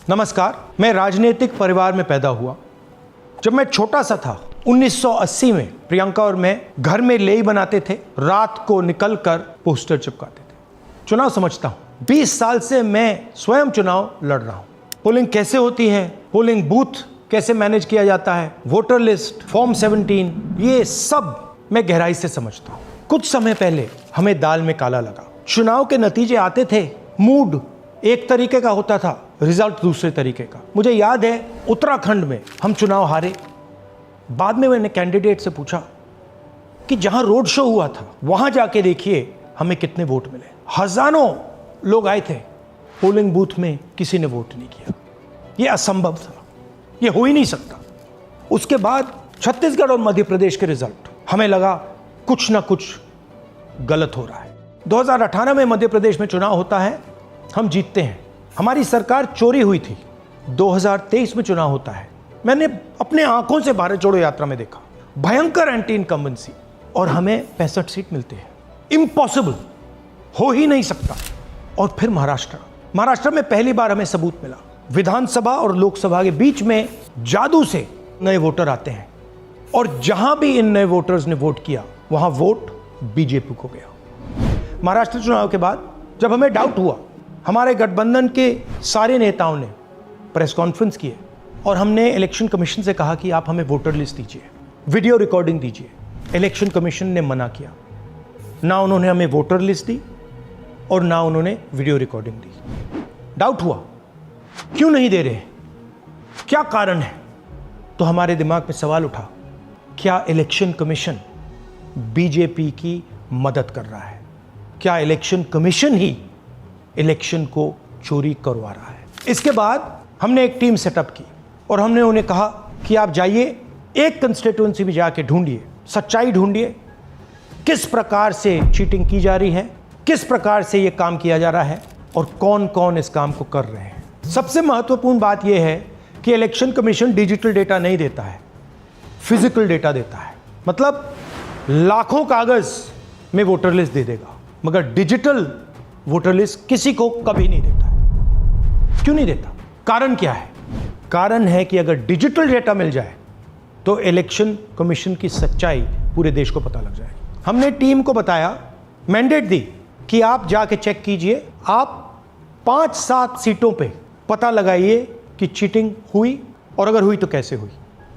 नमस्कार। मैं राजनीतिक परिवार में पैदा हुआ। जब मैं छोटा सा था 1980 में प्रियंका और मैं घर में लेई बनाते थे, रात को निकलकर पोस्टर चिपकाते थे। चुनाव समझता हूं। 20 साल से मैं स्वयं चुनाव लड़ रहा हूं। पोलिंग कैसे होती है, पोलिंग बूथ कैसे मैनेज किया जाता है, वोटर लिस्ट, फॉर्म 17, ये सब मैं गहराई से समझता हूं। कुछ समय पहले हमें दाल में काला लगा। चुनाव के नतीजे आते थे, मूड एक तरीके का होता था, रिजल्ट दूसरे तरीके का। मुझे याद है उत्तराखंड में हम चुनाव हारे। बाद में मैंने कैंडिडेट से पूछा कि जहां रोड शो हुआ था वहां जाके देखिए हमें कितने वोट मिले। हजारों लोग आए थे, पोलिंग बूथ में किसी ने वोट नहीं किया। यह असंभव था, यह हो ही नहीं सकता। उसके बाद छत्तीसगढ़ और मध्य प्रदेश के रिजल्ट, हमें लगा कुछ ना कुछ गलत हो रहा है। 2018 में मध्य प्रदेश में चुनाव होता है, हम जीतते हैं। हमारी सरकार चोरी हुई थी। 2023 में चुनाव होता है, मैंने अपने आंखों से भारत जोड़ो यात्रा में देखा, भयंकर एंटी इनकम्बेंसी, और हमें 65 सीट मिलते हैं। इम्पॉसिबल, हो ही नहीं सकता। और फिर महाराष्ट्र में पहली बार हमें सबूत मिला। विधानसभा और लोकसभा के बीच में जादू से नए वोटर आते हैं, और जहां भी इन नए वोटर्स ने वोट किया वहां वोट बीजेपी को गया। महाराष्ट्र चुनाव के बाद जब हमें डाउट हुआ, हमारे गठबंधन के सारे नेताओं ने प्रेस कॉन्फ्रेंस किए और हमने इलेक्शन कमीशन से कहा कि आप हमें वोटर लिस्ट दीजिए, वीडियो रिकॉर्डिंग दीजिए। इलेक्शन कमीशन ने मना किया। ना उन्होंने हमें वोटर लिस्ट दी और ना उन्होंने वीडियो रिकॉर्डिंग दी। डाउट हुआ, क्यों नहीं दे रहे, क्या कारण है? तो हमारे दिमाग में सवाल उठा, क्या इलेक्शन कमीशन बीजेपी की मदद कर रहा है? क्या इलेक्शन कमीशन ही इलेक्शन को चोरी करवा रहा है? इसके बाद हमने एक टीम सेटअप की और हमने उन्हें कहा कि आप जाइए, एक कंस्टिट्यूएंसी में जाके ढूंढिए, सच्चाई ढूंढिए, किस प्रकार से चीटिंग की जा रही है, किस प्रकार से ये काम किया जा रहा है और कौन कौन इस काम को कर रहे हैं। सबसे महत्वपूर्ण बात यह है कि इलेक्शन कमीशन डिजिटल डेटा नहीं देता है, फिजिकल डेटा देता है। मतलब लाखों कागज में वोटर लिस्ट दे देगा, मगर डिजिटल वोटर लिस्ट किसी को कभी नहीं देता है। क्यों नहीं देता? कारण क्या है? कारण है कि अगर डिजिटल डेटा मिल जाए तो इलेक्शन कमीशन की सच्चाई पूरे देश को पता लग जाए। हमने टीम को बताया, मैंडेट दी कि आप जाके चेक कीजिए, आप 5-7 सीटों पे पता लगाइए कि चीटिंग हुई, और अगर हुई तो कैसे हुई।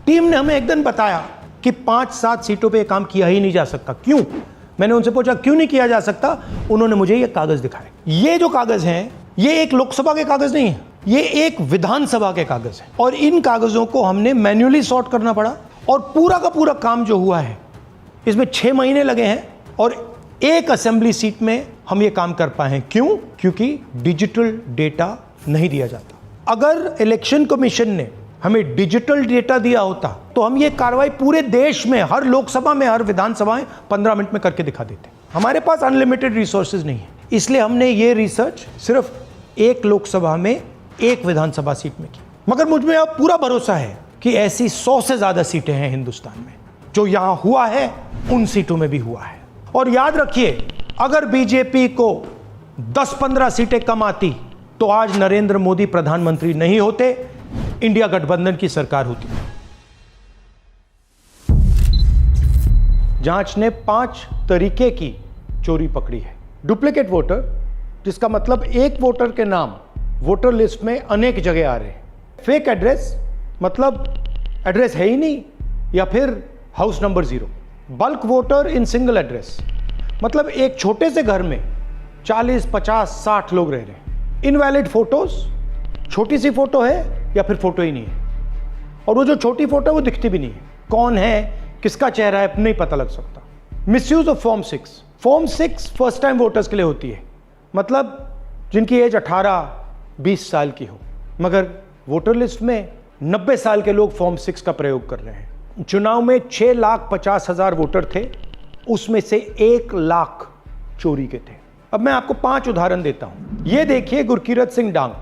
टीम ने हमें एक दिन बताया कि 5-7 सीटों पे काम किया ही नहीं जा सकता। क्यों? मैंने उनसे पूछा क्यों नहीं किया जा सकता। उन्होंने मुझे ये कागज दिखाए। ये जो कागज हैं, ये एक लोकसभा के कागज नहीं है, ये एक विधानसभा के कागज हैं, और इन कागजों को हमने मैन्युअली सॉर्ट करना पड़ा। और पूरा का पूरा काम जो हुआ है, इसमें 6 महीने लगे हैं, और एक असेंबली सीट में हम ये काम कर पाए हैं। क्यों? क्योंकि डिजिटल डेटा नहीं दिया जाता। अगर इलेक्शन कमीशन ने हमें डिजिटल डेटा दिया होता तो हम ये कार्रवाई पूरे देश में, हर लोकसभा में, हर विधानसभा में 15 मिनट में करके दिखा देते। हमारे पास अनलिमिटेड रिसोर्सेज नहीं है, इसलिए हमने ये रिसर्च सिर्फ एक लोकसभा में, एक विधानसभा सीट में की। मगर मुझ में अब पूरा भरोसा है कि ऐसी 100 से ज्यादा सीटें हैं हिंदुस्तान में। जो यहां हुआ है उन सीटों में भी हुआ है। और याद रखिए, अगर बीजेपी को 10-15 सीटें कम आती तो आज नरेंद्र मोदी प्रधानमंत्री नहीं होते, इंडिया गठबंधन की सरकार होती। जांच ने 5 तरीके की चोरी पकड़ी है। डुप्लीकेट वोटर, जिसका मतलब एक वोटर के नाम वोटर लिस्ट में अनेक जगह आ रहे हैं। फेक एड्रेस, मतलब एड्रेस है ही नहीं, या फिर house number 0। Bulk voter in single address, मतलब एक छोटे से घर में 40, 50, 60 लोग रह रहे हैं। इनवैलिड फोटोज, छोटी सी फोटो है या फिर फोटो ही नहीं है, और वो जो छोटी फोटो है वो दिखती भी नहीं है। कौन है, किसका चेहरा है, नहीं पता लग सकता। Misuse of form 6। Form 6 first time voters के लिए होती है, मतलब जिनकी एज 18-20 साल की हो, मगर वोटर लिस्ट में 90 साल के लोग फॉर्म 6 का प्रयोग कर रहे हैं। चुनाव में 6,50,000 वोटर थे, उसमें से 1 लाख चोरी के थे। अब मैं आपको 5 उदाहरण देता हूं। ये देखिए, गुरकीरत सिंह डांग,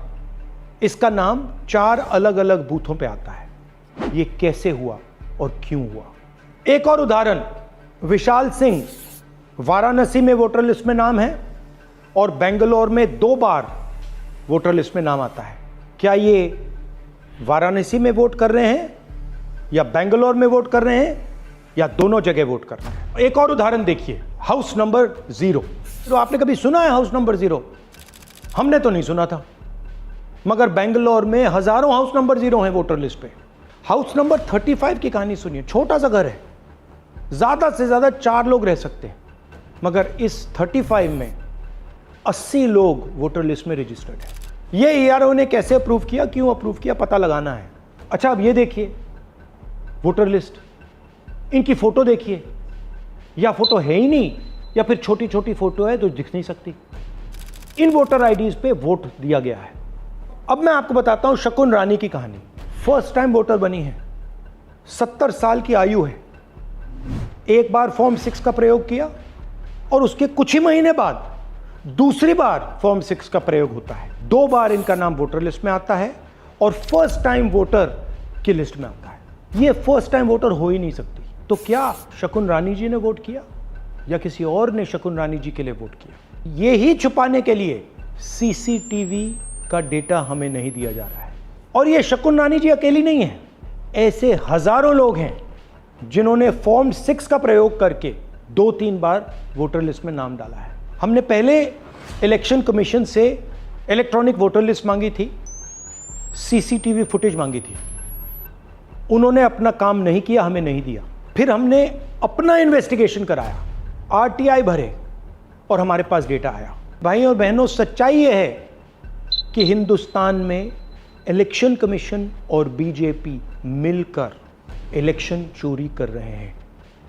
इसका नाम 4 अलग अलग बूथों पे आता है। ये कैसे हुआ और क्यों हुआ? एक और उदाहरण, विशाल सिंह, वाराणसी में वोटर लिस्ट में नाम है और बेंगलोर में 2 बार वोटर लिस्ट में नाम आता है। क्या ये वाराणसी में वोट कर रहे हैं या बेंगलोर में वोट कर रहे हैं या दोनों जगह वोट कर रहे हैं? एक और उदाहरण देखिए, हाउस नंबर 0। तो आपने कभी सुना है हाउस नंबर 0? हमने तो नहीं सुना था, मगर बेंगलोर में हजारों हाउस नंबर 0 हैं वोटर लिस्ट पे। हाउस नंबर 35 की कहानी सुनिए। छोटा सा घर है, ज्यादा से ज्यादा 4 लोग रह सकते हैं, मगर इस 35 में 80 लोग वोटर लिस्ट में रजिस्टर्ड है। ये ईआरओ ने कैसे अप्रूव किया, क्यों अप्रूव किया, पता लगाना है। अच्छा, अब ये देखिए वोटर लिस्ट, इनकी फोटो देखिए, या फोटो है ही नहीं या फिर छोटी छोटी फोटो है जो दिख नहीं सकती। इन वोटर आईडीज पे वोट दिया गया है। अब मैं आपको बताता हूं शकुन रानी की कहानी। फर्स्ट टाइम वोटर बनी है, 70 साल की आयु है। एक बार फॉर्म 6 का प्रयोग किया और उसके कुछ ही महीने बाद दूसरी बार फॉर्म 6 का प्रयोग होता है। 2 बार इनका नाम वोटर लिस्ट में आता है और फर्स्ट टाइम वोटर की लिस्ट में आता है। ये फर्स्ट टाइम वोटर हो ही नहीं सकती। तो क्या शकुन रानी जी ने वोट किया या किसी और ने शकुन रानी जी के लिए वोट किया? ये ही छुपाने के लिए सीसीटीवी का डेटा हमें नहीं दिया जा रहा है। और ये शकुन रानी जी अकेली नहीं है, ऐसे हजारों लोग हैं जिन्होंने फॉर्म 6 का प्रयोग करके 2-3 बार वोटर लिस्ट में नाम डाला है। हमने पहले इलेक्शन कमीशन से इलेक्ट्रॉनिक वोटर लिस्ट मांगी थी, सीसीटीवी फुटेज मांगी थी। उन्होंने अपना काम नहीं किया, हमें नहीं दिया। फिर हमने अपना इन्वेस्टिगेशन कराया, आरटीआई भरे और हमारे पास डेटा आया। भाई और बहनों, सच्चाई यह है कि हिंदुस्तान में इलेक्शन कमीशन और बीजेपी मिलकर इलेक्शन चोरी कर रहे हैं।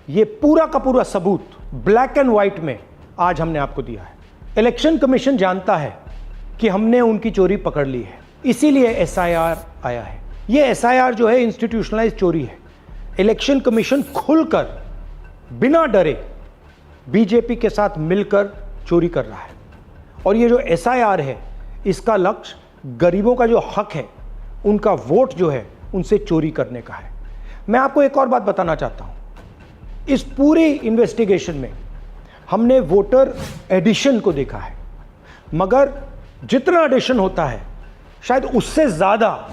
ये पूरा का पूरा सबूत ब्लैक एंड व्हाइट में आज हमने आपको दिया है। इलेक्शन कमीशन जानता है कि हमने उनकी चोरी पकड़ ली है, इसीलिए एसआईआर आया है। ये एसआईआर जो है इंस्टीट्यूशनलाइज चोरी है। इलेक्शन कमीशन खुलकर बिना डरे बीजेपी के साथ मिलकर चोरी कर रहा है। और ये जो एसआईआर है, इसका लक्ष्य गरीबों का जो हक है, उनका वोट जो है, उनसे चोरी करने का है। मैं आपको एक और बात बताना चाहता हूं। इस पूरी इन्वेस्टिगेशन में हमने वोटर एडिशन को देखा है, मगर जितना एडिशन होता है शायद उससे ज्यादा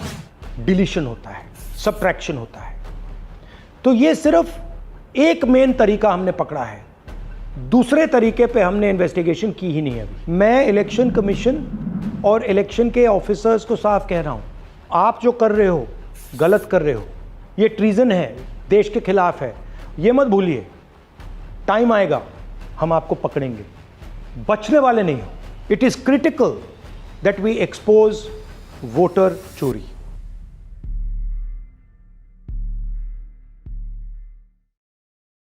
डिलीशन होता है, सबट्रैक्शन होता है। तो ये सिर्फ एक मेन तरीका हमने पकड़ा है, दूसरे तरीके पे हमने इन्वेस्टिगेशन की ही नहीं अभी। मैं इलेक्शन कमीशन और इलेक्शन के ऑफिसर्स को साफ कह रहा हूं, आप जो कर रहे हो गलत कर रहे हो, ये ट्रीजन है, देश के खिलाफ है। ये मत भूलिए, टाइम आएगा हम आपको पकड़ेंगे, बचने वाले नहीं हो। It is critical that we expose voter चोरी।